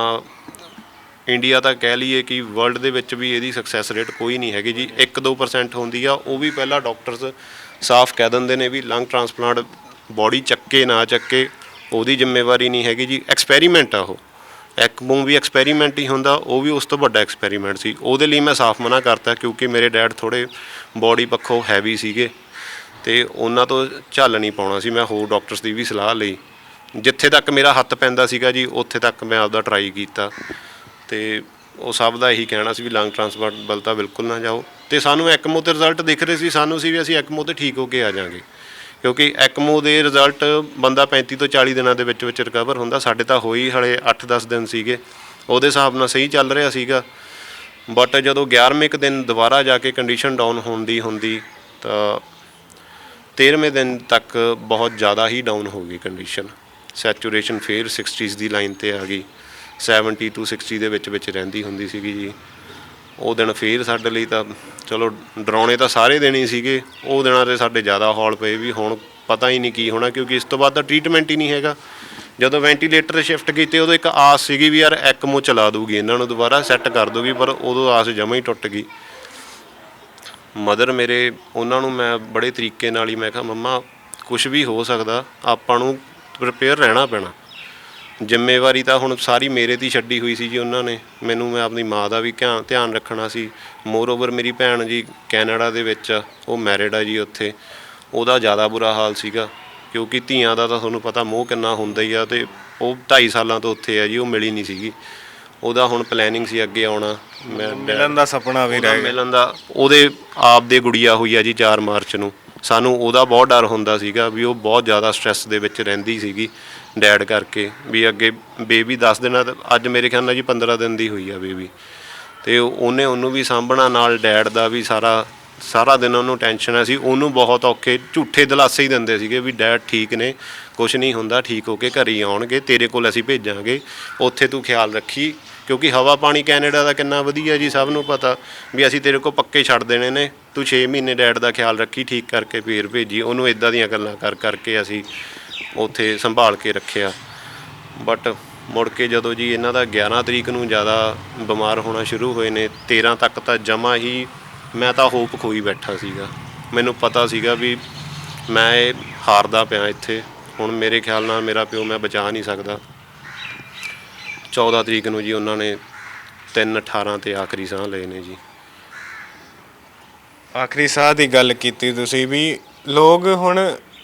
ਇੰਡੀਆ ਤਾਂ ਕਹਿ ਲਈਏ ਕਿ ਵਰਲਡ ਦੇ ਵਿੱਚ ਵੀ ਇਹਦੀ ਸਕਸੈਸ ਰੇਟ ਕੋਈ ਨਹੀਂ ਹੈਗੀ ਜੀ। 1-2% ਹੁੰਦੀ ਆ, ਉਹ ਵੀ ਪਹਿਲਾਂ ਡਾਕਟਰਸ ਸਾਫ਼ ਕਹਿ ਦਿੰਦੇ ਨੇ ਵੀ ਲੰਗ ਟ੍ਰਾਂਸਪਲਾਂਟ ਬੋਡੀ ਚੱਕੇ ਨਾ ਚੱਕੇ ਉਹਦੀ ਜ਼ਿੰਮੇਵਾਰੀ ਨਹੀਂ ਹੈਗੀ ਜੀ, ਐਕਸਪੈਰੀਮੈਂਟ ਆ ਉਹ। ਐਕਮੋ ਵੀ ਐਕਸਪੈਰੀਮੈਂਟ ਹੀ ਹੁੰਦਾ, ਉਹ ਵੀ ਉਸ ਤੋਂ ਵੱਡਾ ਐਕਸਪੈਰੀਮੈਂਟ ਸੀ। ਉਹਦੇ ਲਈ ਮੈਂ ਸਾਫ਼ ਮਨਾ ਕਰਤਾ ਕਿਉਂਕਿ ਮੇਰੇ ਡੈਡ ਥੋੜ੍ਹੇ ਬੋਡੀ ਪੱਖੋਂ ਹੈਵੀ ਸੀਗੇ ਅਤੇ ਉਹਨਾਂ ਤੋਂ ਝੱਲ ਨਹੀਂ ਪਾਉਣਾ ਸੀ। ਮੈਂ ਹੋਰ ਡਾਕਟਰਸ ਦੀ ਵੀ ਸਲਾਹ ਲਈ, ਜਿੱਥੇ ਤੱਕ ਮੇਰਾ ਹੱਥ ਪੈਂਦਾ ਸੀਗਾ ਜੀ ਉੱਥੇ ਤੱਕ ਮੈਂ ਆਪਦਾ ਟਰਾਈ ਕੀਤਾ ਅਤੇ ਉਹ ਸਭ ਦਾ ਇਹੀ ਕਹਿਣਾ ਸੀ ਵੀ ਲੰਗ ਟ੍ਰਾਂਸਪਲਾਂਟ ਵੱਲ ਤਾਂ ਬਿਲਕੁਲ ਨਾ ਜਾਓ। ਅਤੇ ਸਾਨੂੰ ਐਕਮੋ 'ਤੇ ਰਿਜ਼ਲਟ ਦਿਖ ਰਹੇ ਸੀ, ਸਾਨੂੰ ਸੀ ਵੀ ਅਸੀਂ ਐਕਮੋ 'ਤੇ ਠੀਕ ਹੋ ਕੇ ਆ ਜਾਵਾਂਗੇ ਕਿਉਂਕਿ ਐਕਮੋ ਦੇ ਰਿਜ਼ਲਟ ਬੰਦਾ 35 ਤੋਂ 40 ਦਿਨਾਂ ਦੇ ਵਿੱਚ ਰਿਕਵਰ ਹੁੰਦਾ। ਸਾਡੇ ਤਾਂ ਹੋਈ ਹਲੇ 8-10 ਦਿਨ ਸੀਗੇ, ਉਹਦੇ ਹਿਸਾਬ ਨਾਲ ਸਹੀ ਚੱਲ ਰਿਹਾ ਸੀਗਾ। ਬਟ ਜਦੋਂ 11ਵੇਂ ਕੁ ਦਿਨ ਦੁਬਾਰਾ ਜਾ ਕੇ ਕੰਡੀਸ਼ਨ ਡਾਊਨ ਹੁੰਦੀ ਤਾਂ 13ਵੇਂ ਦਿਨ ਤੱਕ ਬਹੁਤ ਜ਼ਿਆਦਾ ਹੀ ਡਾਊਨ ਹੋ ਗਈ ਕੰਡੀਸ਼ਨ। ਸੈਚੂਰੇਸ਼ਨ ਫਿਰ 60s ਦੀ ਲਾਈਨ 'ਤੇ ਆ ਗਈ, 70 to 60 ਦੇ ਵਿੱਚ ਰਹਿੰਦੀ ਹੁੰਦੀ ਸੀਗੀ ਜੀ। ਉਹ ਦਿਨ ਫਿਰ ਸਾਡੇ ਲਈ ਤਾਂ ਚਲੋ ਡਰਾਉਣੇ ਤਾਂ ਸਾਰੇ ਦਿਨ ਹੀ ਸੀਗੇ, ਉਹ ਦਿਨਾਂ 'ਤੇ ਸਾਡੇ ਜ਼ਿਆਦਾ ਹੌਲ ਪਏ ਵੀ ਹੁਣ ਪਤਾ ਹੀ ਨਹੀਂ ਕੀ ਹੋਣਾ ਕਿਉਂਕਿ ਇਸ ਤੋਂ ਬਾਅਦ ਤਾਂ ਟਰੀਟਮੈਂਟ ਹੀ ਨਹੀਂ ਹੈਗਾ। ਜਦੋਂ ਵੈਂਟੀਲੇਟਰ ਸ਼ਿਫਟ ਕੀਤੇ ਉਦੋਂ ਇੱਕ ਆਸ ਸੀਗੀ ਵੀ ਯਾਰ ਐਕਮੋ ਚਲਾ ਦੂਗੀ ਇਹਨਾਂ ਨੂੰ ਦੁਬਾਰਾ ਸੈੱਟ ਕਰ ਦੂਗੀ, ਪਰ ਉਦੋਂ ਆਸ ਜਮਾਂ ਹੀ ਟੁੱਟ ਗਈ। ਮਦਰ ਮੇਰੇ, ਉਹਨਾਂ ਨੂੰ ਮੈਂ ਬੜੇ ਤਰੀਕੇ ਨਾਲ ਹੀ ਮੈਂ ਕਿਹਾ ਮੰਮਾ ਕੁਛ ਵੀ ਹੋ ਸਕਦਾ, ਆਪਾਂ ਨੂੰ ਪ੍ਰੀਪੇਅਰ ਰਹਿਣਾ ਪੈਣਾ। ਜ਼ਿੰਮੇਵਾਰੀ ਤਾਂ ਹੁਣ ਸਾਰੀ ਮੇਰੇ 'ਤੇ ਛੱਡੀ ਹੋਈ ਸੀ ਜੀ ਉਹਨਾਂ ਨੇ ਮੈਨੂੰ। ਮੈਂ ਆਪਣੀ ਮਾਂ ਦਾ ਵੀ ਧਿਆਨ ਰੱਖਣਾ ਸੀ। ਮੋਰਓਵਰ ਮੇਰੀ ਭੈਣ ਜੀ ਕੈਨੇਡਾ ਦੇ ਵਿੱਚ ਆ, ਉਹ ਮੈਰਿਡ ਆ ਜੀ ਉੱਥੇ, ਉਹਦਾ ਜ਼ਿਆਦਾ ਬੁਰਾ ਹਾਲ ਸੀਗਾ ਕਿਉਂਕਿ ਧੀਆਂ ਦਾ ਤਾਂ ਤੁਹਾਨੂੰ ਪਤਾ ਮੋਹ ਕਿੰਨਾ ਹੁੰਦਾ ਹੀ ਆ। ਅਤੇ ਉਹ 2.5 ਸਾਲਾਂ ਤੋਂ ਉੱਥੇ ਆ ਜੀ, ਉਹ ਮਿਲੀ ਨਹੀਂ ਸੀਗੀ। ਉਹਦਾ ਹੁਣ ਪਲੈਨਿੰਗ ਸੀ ਅੱਗੇ ਆਉਣਾ, ਮੈਂ ਮਿਲਣ ਦਾ ਸੁਪਨਾ ਵੀ ਰਹਿ ਗਿਆ। ਮਿਲਣ ਦਾ ਉਹਦੇ ਆਪ ਦੇ ਗੁੜੀਆ ਹੋਈ ਆ ਜੀ 4 ਮਾਰਚ ਨੂੰ। ਸਾਨੂੰ ਉਹਦਾ ਬਹੁਤ ਡਰ ਹੁੰਦਾ ਸੀਗਾ ਵੀ ਉਹ ਬਹੁਤ ਜ਼ਿਆਦਾ ਸਟ੍ਰੈਸ ਦੇ ਵਿੱਚ ਰਹਿੰਦੀ ਸੀਗੀ ਡੈਡ ਕਰਕੇ ਵੀ ਅੱਗੇ ਬੇਬੀ 10 ਦਿਨਾਂ ਅੱਜ ਮੇਰੇ ਖਿਆਲ ਨਾਲ ਜੀ 15 ਦਿਨ ਦੀ ਹੋਈ ਆ ਬੇਬੀ। ਅਤੇ ਉਹਨੂੰ ਵੀ ਸਾਂਭਣਾ, ਨਾਲ ਡੈਡ ਦਾ ਵੀ ਸਾਰਾ ਦਿਨ ਉਹਨੂੰ ਟੈਨਸ਼ਨ ਸੀ। ਉਹਨੂੰ ਬਹੁਤ ਔਖੇ ਝੂਠੇ ਦਿਲਾਸੇ ਹੀ ਦਿੰਦੇ ਸੀਗੇ ਵੀ ਡੈਡ ਠੀਕ ਨੇ, ਕੁਛ ਨਹੀਂ ਹੁੰਦਾ, ਠੀਕ ਹੋ ਕੇ ਘਰ ਹੀ ਆਉਣਗੇ, ਤੇਰੇ ਕੋਲ ਅਸੀਂ ਭੇਜਾਂਗੇ, ਉੱਥੇ ਤੂੰ ਖਿਆਲ ਰੱਖੀ ਕਿਉਂਕਿ ਹਵਾ ਪਾਣੀ ਕੈਨੇਡਾ ਦਾ ਕਿੰਨਾ ਵਧੀਆ ਜੀ, ਸਭ ਨੂੰ ਪਤਾ ਵੀ ਅਸੀਂ ਤੇਰੇ ਕੋਲ ਪੱਕੇ ਛੱਡ ਦੇਣੇ ਨੇ, ਤੂੰ 6 ਮਹੀਨੇ ਡੈਡ ਦਾ ਖਿਆਲ ਰੱਖੀ, ਠੀਕ ਕਰਕੇ ਫੇਰ ਭੇਜੀ। ਉਹਨੂੰ ਇੱਦਾਂ ਦੀਆਂ ਗੱਲਾਂ ਕਰਕੇ ਅਸੀਂ ਉੱਥੇ ਸੰਭਾਲ ਕੇ ਰੱਖਿਆ। ਬਟ ਮੁੜ ਕੇ ਜਦੋਂ ਜੀ ਇਹਨਾਂ ਦਾ 11 ਤਰੀਕ ਨੂੰ ਜ਼ਿਆਦਾ ਬਿਮਾਰ ਹੋਣਾ ਸ਼ੁਰੂ ਹੋਏ ਨੇ, 13 ਤੱਕ ਤਾਂ ਜਮਾ ਹੀ ਮੈਂ ਤਾਂ ਹੋਪ ਖੋਈ ਬੈਠਾ ਸੀਗਾ। ਮੈਨੂੰ ਪਤਾ ਸੀਗਾ ਵੀ ਮੈਂ ਇਹ ਹਾਰਦਾ ਪਿਆ ਇੱਥੇ, ਹੁਣ ਮੇਰੇ ਖਿਆਲ ਨਾਲ ਮੇਰਾ ਪਿਓ ਮੈਂ ਬਚਾ ਨਹੀਂ ਸਕਦਾ। 14 ਤਰੀਕ ਨੂੰ ਜੀ ਉਹਨਾਂ ਨੇ 3/18 'ਤੇ ਆਖਰੀ ਸਾਹ ਲਏ ਨੇ ਜੀ। ਆਖਰੀ ਸਾਹ ਦੀ ਗੱਲ ਕੀਤੀ ਤੁਸੀਂ ਵੀ। ਲੋਕ ਹੁਣ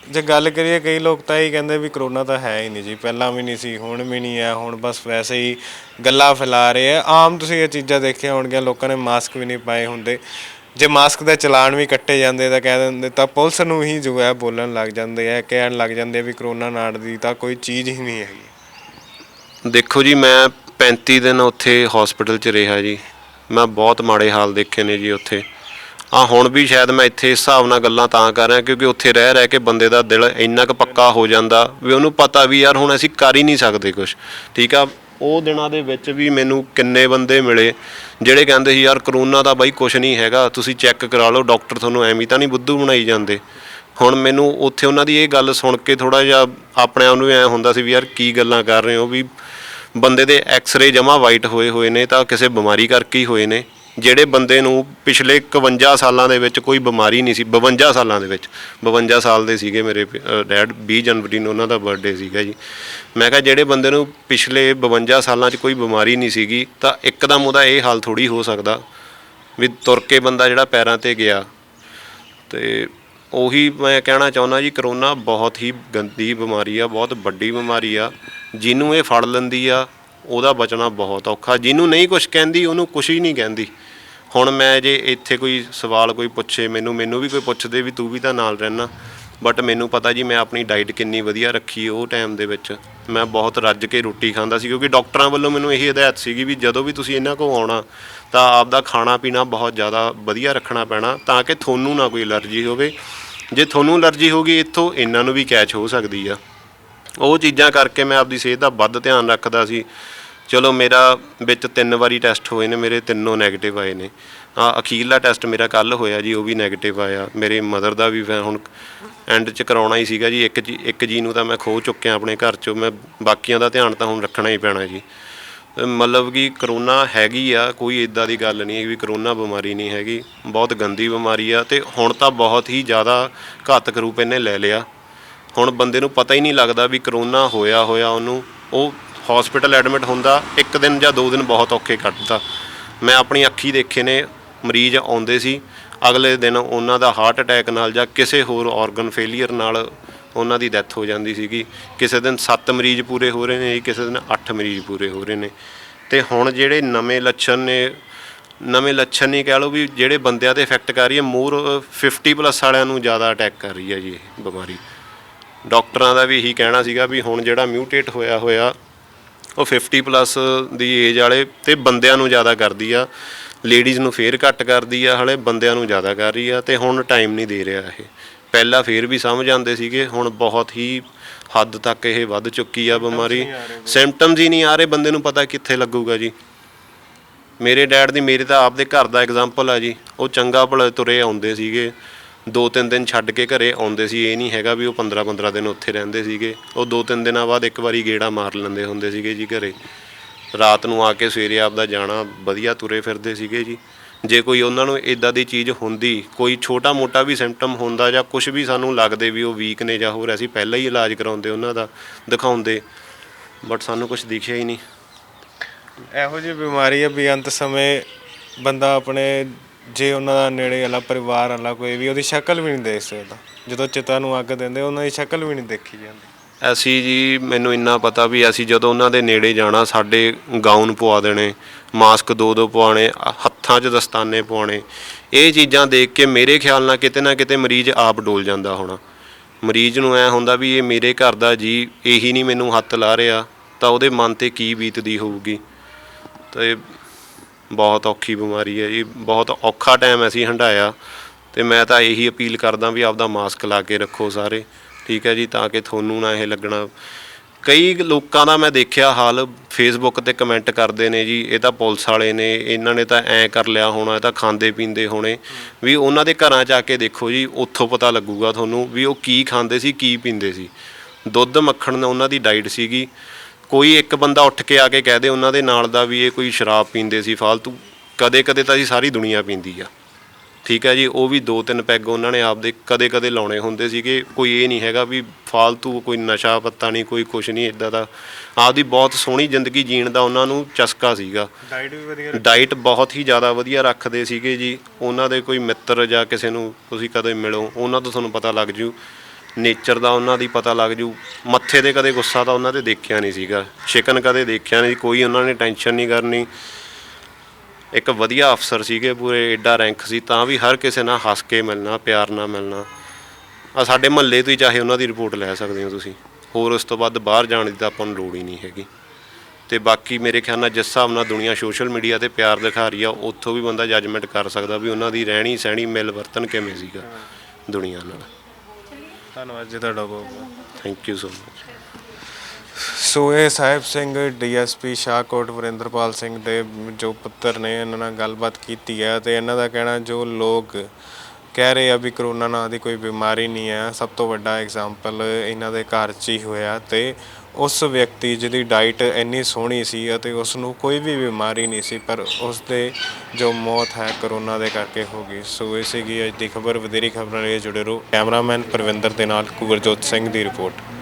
ਜੇ ਗੱਲ ਕਰੀਏ, ਕਈ ਲੋਕ ਤਾਂ ਇਹ ਕਹਿੰਦੇ ਵੀ ਕਰੋਨਾ ਤਾਂ ਹੈ ਹੀ ਨਹੀਂ ਜੀ, ਪਹਿਲਾਂ ਵੀ ਨਹੀਂ ਸੀ, ਹੁਣ ਵੀ ਨਹੀਂ ਹੈ, ਹੁਣ ਬਸ ਵੈਸੇ ਹੀ ਗੱਲਾਂ ਫੈਲਾ ਰਹੇ ਆ। ਆਮ ਤੁਸੀਂ ਇਹ ਚੀਜ਼ਾਂ ਦੇਖੀਆਂ ਹੋਣਗੀਆਂ, ਲੋਕਾਂ ਨੇ ਮਾਸਕ ਵੀ ਨਹੀਂ ਪਾਏ ਹੁੰਦੇ। ਜੇ ਮਾਸਕ ਦਾ ਚਲਾਨ ਵੀ ਕੱਟੇ ਜਾਂਦੇ ਤਾਂ ਕਹਿ ਦਿੰਦੇ, ਤਾਂ ਪੁਲਿਸ ਨੂੰ ਹੀ ਜੋ ਹੈ ਬੋਲਣ ਲੱਗ ਜਾਂਦੇ ਆ, ਕਹਿਣ ਲੱਗ ਜਾਂਦੇ ਵੀ ਕਰੋਨਾ ਨਾੜ ਦੀ ਤਾਂ ਕੋਈ ਚੀਜ਼ ਹੀ ਨਹੀਂ ਹੈਗੀ। ਦੇਖੋ ਜੀ, ਮੈਂ 35 ਦਿਨ ਉੱਥੇ ਹੌਸਪੀਟਲ 'ਚ ਰਿਹਾ ਜੀ। ਮੈਂ ਬਹੁਤ ਮਾੜੇ ਹਾਲ ਦੇਖੇ ਨੇ ਜੀ ਉੱਥੇ। ਹੁਣ ਵੀ ਸ਼ਾਇਦ ਮੈਂ ਇੱਥੇ ਇਸ ਹਿਸਾਬ ਨਾਲ ਗੱਲਾਂ ਤਾਂ ਕਰ ਰਿਹਾ ਕਿਉਂਕਿ ਉੱਥੇ ਰਹਿ ਕੇ ਬੰਦੇ ਦਾ ਦਿਲ ਇੰਨਾ ਕੁ ਪੱਕਾ ਹੋ ਜਾਂਦਾ ਵੀ ਉਹਨੂੰ ਪਤਾ ਵੀ ਯਾਰ ਹੁਣ ਅਸੀਂ ਕਰ ਹੀ ਨਹੀਂ ਸਕਦੇ ਕੁਛ, ਠੀਕ ਆ। ਉਹ ਦਿਨਾਂ ਦੇ ਵਿੱਚ ਵੀ ਮੈਨੂੰ ਕਿੰਨੇ ਬੰਦੇ ਮਿਲੇ ਜਿਹੜੇ ਕਹਿੰਦੇ ਸੀ ਯਾਰ ਕਰੋਨਾ ਦਾ ਬਾਈ ਕੁਛ ਨਹੀਂ ਹੈਗਾ, ਤੁਸੀਂ ਚੈੱਕ ਕਰਾ ਲਓ, ਡਾਕਟਰ ਤੁਹਾਨੂੰ ਐਵੇਂ ਤਾਂ ਨਹੀਂ ਬੁੱਧੂ ਬਣਾਈ ਜਾਂਦੇ। ਹੁਣ ਮੈਨੂੰ ਉੱਥੇ ਉਹਨਾਂ ਦੀ ਇਹ ਗੱਲ ਸੁਣ ਕੇ ਥੋੜ੍ਹਾ ਜਿਹਾ ਆਪਣੇ ਆਪ ਨੂੰ ਐਂ ਹੁੰਦਾ ਸੀ ਵੀ ਯਾਰ ਕੀ ਗੱਲਾਂ ਕਰ ਰਹੇ ਹੋ, ਵੀ ਬੰਦੇ ਦੇ ਐਕਸਰੇ ਜਮ੍ਹਾਂ ਵਾਈਟ ਹੋਏ ਨੇ ਤਾਂ ਕਿਸੇ ਬਿਮਾਰੀ ਕਰਕੇ ਹੀ ਹੋਏ ਨੇ। ਜਿਹੜੇ ਬੰਦੇ ਨੂੰ ਪਿਛਲੇ 51 ਸਾਲਾਂ ਦੇ ਵਿੱਚ ਕੋਈ ਬਿਮਾਰੀ ਨਹੀਂ ਸੀ, 52 ਸਾਲਾਂ ਦੇ ਵਿੱਚ, 52 ਸਾਲ ਦੇ ਸੀਗੇ ਮੇਰੇ ਡੈਡ, 20 ਜਨਵਰੀ ਨੂੰ ਉਹਨਾਂ ਦਾ ਬਰਥਡੇ ਸੀਗਾ ਜੀ। ਮੈਂ ਕਿਹਾ ਜਿਹੜੇ ਬੰਦੇ ਨੂੰ ਪਿਛਲੇ 52 ਸਾਲਾਂ 'ਚ ਕੋਈ ਬਿਮਾਰੀ ਨਹੀਂ ਸੀਗੀ ਤਾਂ ਇੱਕਦਮ ਉਹਦਾ ਇਹ ਹਾਲ ਥੋੜ੍ਹੀ ਹੋ ਸਕਦਾ ਵੀ ਤੁਰ ਕੇ ਬੰਦਾ ਜਿਹੜਾ ਪੈਰਾਂ 'ਤੇ ਗਿਆ। ਅਤੇ ਉਹੀ ਮੈਂ ਕਹਿਣਾ ਚਾਹੁੰਦਾ ਜੀ, ਕਰੋਨਾ ਬਹੁਤ ਹੀ ਗੰਦੀ ਬਿਮਾਰੀ ਆ, ਬਹੁਤ ਵੱਡੀ ਬਿਮਾਰੀ ਆ। ਜਿਹਨੂੰ ਇਹ ਫੜ ਲੈਂਦੀ ਆ ਉਹਦਾ ਬਚਣਾ ਬਹੁਤ ਔਖਾ, ਜਿਹਨੂੰ ਨਹੀਂ ਕੁਛ ਕਹਿੰਦੀ ਉਹਨੂੰ ਕੁਛ ਹੀ ਨਹੀਂ ਕਹਿੰਦੀ। ਹੁਣ ਮੈਂ ਜੇ ਇੱਥੇ ਕੋਈ ਸਵਾਲ ਕੋਈ ਪੁੱਛੇ, ਮੈਨੂੰ ਵੀ ਕੋਈ ਪੁੱਛਦੇ ਵੀ ਤੂੰ ਵੀ ਤਾਂ ਨਾਲ ਰਹਿਣਾ, ਬਟ ਮੈਨੂੰ ਪਤਾ ਜੀ ਮੈਂ ਆਪਣੀ ਡਾਈਟ ਕਿੰਨੀ ਵਧੀਆ ਰੱਖੀ ਉਹ ਟਾਈਮ ਦੇ ਵਿੱਚ। ਮੈਂ ਬਹੁਤ ਰੱਜ ਕੇ ਰੋਟੀ ਖਾਂਦਾ ਸੀ ਕਿਉਂਕਿ ਡਾਕਟਰਾਂ ਵੱਲੋਂ ਮੈਨੂੰ ਇਹੀ ਹਦਾਇਤ ਸੀਗੀ ਵੀ ਜਦੋਂ ਵੀ ਤੁਸੀਂ ਇਹਨਾਂ ਕੋਲ ਆਉਣਾ ਤਾਂ ਆਪਦਾ ਖਾਣਾ ਪੀਣਾ ਬਹੁਤ ਜ਼ਿਆਦਾ ਵਧੀਆ ਰੱਖਣਾ ਪੈਣਾ ਤਾਂ ਕਿ ਤੁਹਾਨੂੰ ਨਾ ਕੋਈ ਐਲਰਜੀ ਹੋਵੇ। ਜੇ ਤੁਹਾਨੂੰ ਐਲਰਜੀ ਹੋ ਗਈ ਇੱਥੋਂ ਇਹਨਾਂ ਨੂੰ ਵੀ ਕੈਚ ਹੋ ਸਕਦੀ ਆ। ਉਹ ਚੀਜ਼ਾਂ ਕਰਕੇ ਮੈਂ ਆਪਦੀ ਸਿਹਤ ਦਾ ਵੱਧ ਧਿਆਨ ਰੱਖਦਾ ਸੀ। ਚਲੋ ਮੇਰਾ ਵਿੱਚ 3 ਵਾਰੀ ਟੈਸਟ ਹੋਏ ਨੇ, ਮੇਰੇ ਤਿੰਨੋਂ ਨੈਗੇਟਿਵ ਆਏ ਨੇ। ਅਖੀਰਲਾ ਟੈਸਟ ਮੇਰਾ ਕੱਲ੍ਹ ਹੋਇਆ ਜੀ, ਉਹ ਵੀ ਨੈਗੇਟਿਵ ਆਇਆ। ਮੇਰੇ ਮਦਰ ਦਾ ਵੀ ਮੈਂ ਹੁਣ ਐਂਡ 'ਚ ਕਰਾਉਣਾ ਹੀ ਸੀਗਾ ਜੀ। ਇੱਕ ਜੀ ਨੂੰ ਤਾਂ ਮੈਂ ਖੋ ਚੁੱਕਿਆ ਆਪਣੇ ਘਰ 'ਚੋਂ, ਮੈਂ ਬਾਕੀਆਂ ਦਾ ਧਿਆਨ ਤਾਂ ਹੁਣ ਰੱਖਣਾ ਹੀ ਪੈਣਾ ਜੀ। ਮਤਲਬ ਕਿ ਕਰੋਨਾ ਹੈਗੀ ਆ, ਕੋਈ ਇੱਦਾਂ ਦੀ ਗੱਲ ਨਹੀਂ ਵੀ ਕਰੋਨਾ ਬਿਮਾਰੀ ਨਹੀਂ ਹੈਗੀ, ਬਹੁਤ ਗੰਦੀ ਬਿਮਾਰੀ ਆ। ਅਤੇ ਹੁਣ ਤਾਂ ਬਹੁਤ ਹੀ ਜ਼ਿਆਦਾ ਘਾਤਕ ਰੂਪ ਇਹਨੇ ਲੈ ਲਿਆ। ਹੁਣ ਬੰਦੇ ਨੂੰ ਪਤਾ ਹੀ ਨਹੀਂ ਲੱਗਦਾ ਵੀ ਕਰੋਨਾ ਹੋਇਆ ਉਹਨੂੰ। ਉਹ ਹੌਸਪੀਟਲ ਐਡਮਿਟ ਹੁੰਦਾ, 1 ਦਿਨ ਜਾਂ 2 ਦਿਨ ਬਹੁਤ ਔਖੇ ਕੱਢਦਾ। ਮੈਂ ਆਪਣੀ ਅੱਖੀ ਦੇਖੇ ਨੇ, ਮਰੀਜ਼ ਆਉਂਦੇ ਸੀ, ਅਗਲੇ ਦਿਨ ਉਹਨਾਂ ਦਾ ਹਾਰਟ ਅਟੈਕ ਨਾਲ ਜਾਂ ਕਿਸੇ ਹੋਰ ਔਰਗਨ ਫੇਲੀਅਰ ਨਾਲ ਉਹਨਾਂ ਦੀ ਡੈਥ ਹੋ ਜਾਂਦੀ ਸੀਗੀ। ਕਿਸੇ ਦਿਨ 7 ਮਰੀਜ਼ ਪੂਰੇ ਹੋ ਰਹੇ ਨੇ ਜੀ, ਕਿਸੇ ਦਿਨ 8 ਮਰੀਜ਼ ਪੂਰੇ ਹੋ ਰਹੇ ਨੇ। ਅਤੇ ਹੁਣ ਜਿਹੜੇ ਨਵੇਂ ਲੱਛਣ ਨਹੀਂ ਕਹਿ ਲਓ ਵੀ ਜਿਹੜੇ ਬੰਦਿਆਂ 'ਤੇ ਇਫੈਕਟ ਕਰ ਰਹੀ ਹੈ, ਮੋਰ 50+ ਵਾਲਿਆਂ ਨੂੰ ਜ਼ਿਆਦਾ ਅਟੈਕ ਕਰ ਰਹੀ ਹੈ ਜੀ ਇਹ ਬਿਮਾਰੀ। ਡਾਕਟਰਾਂ ਦਾ ਵੀ ਇਹੀ ਕਹਿਣਾ ਸੀਗਾ ਵੀ ਹੁਣ ਜਿਹੜਾ ਮਿਊਟੇਟ ਹੋਇਆ ਉਹ 50+ ਦੀ ਏਜ ਵਾਲੇ ਅਤੇ ਬੰਦਿਆਂ ਨੂੰ ਜ਼ਿਆਦਾ ਕਰਦੀ ਆ। ਲੇਡੀਜ਼ ਨੂੰ ਫੇਰ ਘੱਟ ਕਰਦੀ ਆ, ਹਾਲੇ ਬੰਦਿਆਂ ਨੂੰ ਜ਼ਿਆਦਾ ਕਰ ਰਹੀ ਆ। ਅਤੇ ਹੁਣ ਟਾਈਮ ਨਹੀਂ ਦੇ ਰਿਹਾ ਇਹ। ਪਹਿਲਾਂ ਫੇਰ ਵੀ ਸਮਝ ਆਉਂਦੇ ਸੀਗੇ, ਹੁਣ ਬਹੁਤ ਹੀ ਹੱਦ ਤੱਕ ਇਹ ਵੱਧ ਚੁੱਕੀ ਆ ਬਿਮਾਰੀ। ਸਿੰਪਟਮਸ ਹੀ ਨਹੀਂ ਆ ਰਹੇ, ਬੰਦੇ ਨੂੰ ਪਤਾ ਕਿੱਥੇ ਲੱਗੂਗਾ ਜੀ। ਮੇਰੇ ਡੈਡ ਦੀ, ਮੇਰੇ ਤਾਂ ਆਪਦੇ ਘਰ ਦਾ ਐਗਜ਼ਾਮਪਲ ਆ ਜੀ। ਉਹ ਚੰਗਾ ਭਲੇ ਤੁਰੇ ਆਉਂਦੇ ਸੀਗੇ, 2-3 ਦਿਨ ਛੱਡ ਕੇ ਘਰੇ ਆਉਂਦੇ ਸੀ। ਇਹ ਨਹੀਂ ਹੈਗਾ ਵੀ ਉਹ 15-15 ਦਿਨ ਉੱਥੇ ਰਹਿੰਦੇ ਸੀਗੇ। ਉਹ 2-3 ਦਿਨਾਂ ਬਾਅਦ ਇੱਕ ਵਾਰੀ ਗੇੜਾ ਮਾਰ ਲੈਂਦੇ ਹੁੰਦੇ ਸੀਗੇ ਜੀ ਘਰੇ। ਰਾਤ ਨੂੰ ਆ ਕੇ ਸਵੇਰੇ ਆਪਦਾ ਜਾਣਾ, ਵਧੀਆ ਤੁਰੇ ਫਿਰਦੇ ਸੀਗੇ ਜੀ। ਜੇ ਕੋਈ ਉਹਨਾਂ ਨੂੰ ਇੱਦਾਂ ਦੀ ਚੀਜ਼ ਹੁੰਦੀ, ਕੋਈ ਛੋਟਾ ਮੋਟਾ ਵੀ ਸਿੰਪਟਮ ਹੁੰਦਾ ਜਾਂ ਕੁਛ ਵੀ ਸਾਨੂੰ ਲੱਗਦੇ ਵੀ ਉਹ ਵੀਕ ਨੇ ਜਾਂ ਹੋਰ, ਅਸੀਂ ਪਹਿਲਾਂ ਹੀ ਇਲਾਜ ਕਰਾਉਂਦੇ ਉਹਨਾਂ ਦਾ, ਦਿਖਾਉਂਦੇ। ਬਟ ਸਾਨੂੰ ਕੁਛ ਦਿਖਿਆ ਹੀ ਨਹੀਂ। ਇਹੋ ਜਿਹੀ ਬਿਮਾਰੀ ਹੈ ਵੀ ਅੰਤ ਸਮੇਂ ਬੰਦਾ ਆਪਣੇ, ਜੇ ਉਹਨਾਂ ਦਾ ਨੇੜੇ ਵਾਲਾ ਪਰਿਵਾਰ ਵਾਲਾ ਕੋਈ ਵੀ, ਉਹਦੀ ਸ਼ਕਲ ਵੀ ਨਹੀਂ ਦੇਖ ਸਕਦਾ। ਜਦੋਂ ਚਿਤਾ ਨੂੰ ਅੱਗ ਦਿੰਦੇ, ਉਹਨਾਂ ਦੀ ਸ਼ਕਲ ਵੀ ਨਹੀਂ ਦੇਖੀ ਜਾਂਦੀ। ਅਸੀਂ ਜੀ, ਮੈਨੂੰ ਇੰਨਾ ਪਤਾ ਵੀ ਅਸੀਂ ਜਦੋਂ ਉਹਨਾਂ ਦੇ ਨੇੜੇ ਜਾਣਾ, ਸਾਡੇ ਗਾਊਨ ਪਵਾ ਦੇਣੇ, ਮਾਸਕ 2-2 ਪਵਾਉਣੇ, ਹੱਥਾਂ 'ਚ ਦਸਤਾਨੇ ਪਵਾਉਣੇ। ਇਹ ਚੀਜ਼ਾਂ ਦੇਖ ਕੇ ਮੇਰੇ ਖਿਆਲ ਨਾਲ ਕਿਤੇ ਨਾ ਕਿਤੇ ਮਰੀਜ਼ ਆਪ ਡੋਲ ਜਾਂਦਾ ਹੋਣਾ। ਮਰੀਜ਼ ਨੂੰ ਐਂ ਹੁੰਦਾ ਵੀ ਇਹ ਮੇਰੇ ਘਰ ਦਾ ਜੀ, ਇਹੀ ਨਹੀਂ ਮੈਨੂੰ ਹੱਥ ਲਾ ਰਿਹਾ, ਤਾਂ ਉਹਦੇ ਮਨ 'ਤੇ ਕੀ ਬੀਤਦੀ ਹੋਊਗੀ। ਅਤੇ ਬਹੁਤ ਔਖੀ ਬਿਮਾਰੀ ਹੈ ਜੀ, ਬਹੁਤ ਔਖਾ ਟਾਈਮ ਅਸੀਂ ਹੰਢਾਇਆ। ਅਤੇ ਮੈਂ ਤਾਂ ਇਹੀ ਅਪੀਲ ਕਰਦਾ ਵੀ ਆਪਦਾ ਮਾਸਕ ਲਾ ਕੇ ਰੱਖੋ ਸਾਰੇ, ਠੀਕ ਹੈ ਜੀ, ਤਾਂ ਕਿ ਤੁਹਾਨੂੰ ਨਾ ਇਹ ਲੱਗਣਾ। ਕਈ ਲੋਕਾਂ ਦਾ ਮੈਂ ਦੇਖਿਆ ਹਾਲ, ਫੇਸਬੁੱਕ 'ਤੇ ਕਮੈਂਟ ਕਰਦੇ ਨੇ ਜੀ, ਇਹ ਤਾਂ ਪੁਲਿਸ ਵਾਲੇ ਨੇ, ਇਹਨਾਂ ਨੇ ਤਾਂ ਐਂ ਕਰ ਲਿਆ ਹੋਣਾ, ਇਹ ਤਾਂ ਖਾਂਦੇ ਪੀਂਦੇ ਹੋਣੇ। ਵੀ ਉਹਨਾਂ ਦੇ ਘਰਾਂ 'ਚ ਆ ਕੇ ਦੇਖੋ ਜੀ, ਉੱਥੋਂ ਪਤਾ ਲੱਗੂਗਾ ਤੁਹਾਨੂੰ ਵੀ ਉਹ ਕੀ ਖਾਂਦੇ ਸੀ, ਕੀ ਪੀਂਦੇ ਸੀ। ਦੁੱਧ ਮੱਖਣ ਉਹਨਾਂ ਦੀ ਡਾਈਟ ਸੀਗੀ। ਕੋਈ ਇੱਕ ਬੰਦਾ ਉੱਠ ਕੇ ਆ ਕੇ ਕਹਿ ਦੇ ਉਹਨਾਂ ਦੇ ਨਾਲ ਦਾ ਵੀ ਇਹ ਕੋਈ ਸ਼ਰਾਬ ਪੀਂਦੇ ਸੀ ਫਾਲਤੂ, ਕਦੇ ਤਾਂ ਜੀ ਸਾਰੀ ਦੁਨੀਆ ਪੀਂਦੀ ਆ, ਠੀਕ ਹੈ ਜੀ। ਉਹ ਵੀ 2-3 ਪੈਗ ਉਹਨਾਂ ਨੇ ਆਪਦੇ ਕਦੇ ਲਾਉਣੇ ਹੁੰਦੇ ਸੀਗੇ। ਕੋਈ ਇਹ ਨਹੀਂ ਹੈਗਾ ਵੀ ਫਾਲਤੂ ਕੋਈ ਨਸ਼ਾ ਪੱਤਾ ਨਹੀਂ, ਕੋਈ ਕੁਛ ਨਹੀਂ ਇੱਦਾਂ ਦਾ। ਆਪਦੀ ਬਹੁਤ ਸੋਹਣੀ ਜ਼ਿੰਦਗੀ ਜੀਣ ਦਾ ਉਹਨਾਂ ਨੂੰ ਚਸਕਾ ਸੀਗਾ। ਡਾਈਟ ਵੀ ਵਧੀਆ, ਡਾਈਟ ਬਹੁਤ ਹੀ ਜ਼ਿਆਦਾ ਵਧੀਆ ਰੱਖਦੇ ਸੀਗੇ ਜੀ। ਉਹਨਾਂ ਦੇ ਕੋਈ ਮਿੱਤਰ ਜਾਂ ਕਿਸੇ ਨੂੰ ਤੁਸੀਂ ਕਦੇ ਮਿਲੋ, ਉਹਨਾਂ ਤੋਂ ਤੁਹਾਨੂੰ ਪਤਾ ਲੱਗ ਜੂ ਨੇਚਰ ਦਾ, ਉਹਨਾਂ ਦੀ ਪਤਾ ਲੱਗ ਜੂ। ਮੱਥੇ 'ਤੇ ਕਦੇ ਗੁੱਸਾ ਤਾਂ ਉਹਨਾਂ 'ਤੇ ਦੇਖਿਆ ਨਹੀਂ ਸੀਗਾ, ਸ਼ਿਕਨ ਕਦੇ ਦੇਖਿਆ ਨਹੀਂ, ਕੋਈ ਉਹਨਾਂ ਨੇ ਟੈਨਸ਼ਨ ਨਹੀਂ ਕਰਨੀ। ਇੱਕ ਵਧੀਆ ਅਫਸਰ ਸੀਗੇ, ਪੂਰੇ ਐਡਾ ਰੈਂਕ ਸੀ, ਤਾਂ ਵੀ ਹਰ ਕਿਸੇ ਨਾਲ ਹੱਸ ਕੇ ਮਿਲਣਾ, ਪਿਆਰ ਨਾਲ ਮਿਲਣਾ। ਸਾਡੇ ਮੁਹੱਲੇ ਤੋਂ ਹੀ ਚਾਹੇ ਉਹਨਾਂ ਦੀ ਰਿਪੋਰਟ ਲੈ ਸਕਦੇ ਹੋ ਤੁਸੀਂ। ਹੋਰ ਉਸ ਤੋਂ ਬਾਅਦ ਬਾਹਰ ਜਾਣ ਦੀ ਤਾਂ ਆਪਾਂ ਨੂੰ ਲੋੜ ਹੀ ਨਹੀਂ ਹੈਗੀ। ਅਤੇ ਬਾਕੀ ਮੇਰੇ ਖਿਆਲ ਨਾਲ ਜਿਸ ਹਿਸਾਬ ਨਾਲ ਦੁਨੀਆ ਸੋਸ਼ਲ ਮੀਡੀਆ 'ਤੇ ਪਿਆਰ ਦਿਖਾ ਰਹੀ ਆ, ਉੱਥੋਂ ਵੀ ਬੰਦਾ ਜੱਜਮੈਂਟ ਕਰ ਸਕਦਾ ਵੀ ਉਹਨਾਂ ਦੀ ਰਹਿਣੀ ਸਹਿਣੀ, ਮਿਲ ਵਰਤਨ ਕਿਵੇਂ ਸੀਗਾ ਦੁਨੀਆ ਨਾਲ। ਧੰਨਵਾਦ ਜੀ ਤੁਹਾਡਾ ਬਹੁਤ ਬਹੁਤ। Thank you so much. So ਇਹ ਸਾਹਿਬ ਸਿੰਘ DSP ਸ਼ਾਹਕੋਟ ਵਰਿੰਦਰਪਾਲ ਸਿੰਘ ਦੇ ਜੋ ਪੁੱਤਰ ਨੇ, ਇਹਨਾਂ ਨਾਲ ਗੱਲਬਾਤ ਕੀਤੀ ਹੈ। ਅਤੇ ਇਹਨਾਂ ਦਾ ਕਹਿਣਾ, ਜੋ ਲੋਕ ਕਹਿ ਰਹੇ ਆ ਵੀ ਕਰੋਨਾ ਨਾਂ ਦੀ ਕੋਈ ਬਿਮਾਰੀ ਨਹੀਂ ਹੈ, ਸਭ ਤੋਂ ਵੱਡਾ ਐਗਜ਼ਾਮਪਲ ਇਹਨਾਂ ਦੇ ਘਰ 'ਚ ਹੀ ਹੋਇਆ। ਅਤੇ ਉਸ ਵਿਅਕਤੀ ਜਿਹਦੀ ਡਾਈਟ ਇੰਨੀ ਸੋਹਣੀ ਸੀ ਅਤੇ ਉਸ ਨੂੰ ਕੋਈ ਵੀ ਬਿਮਾਰੀ ਨਹੀਂ ਸੀ, ਪਰ ਉਸ ਦੇ ਜੋ ਮੌਤ ਹੈ ਕਰੋਨਾ ਦੇ ਕਰਕੇ ਹੋ ਗਈ। ਸੋ ਇਹ ਸੀਗੀ ਅੱਜ ਦੀ ਖਬਰ। ਵਧੇਰੀ ਖਬਰਾਂ ਲਈ ਜੁੜੇ ਰਹੋ। ਕੈਮਰਾਮੈਨ ਪਰਵਿੰਦਰ ਦੇ ਨਾਲ ਕੁਵਰਜੋਤ ਸਿੰਘ ਦੀ ਰਿਪੋਰਟ।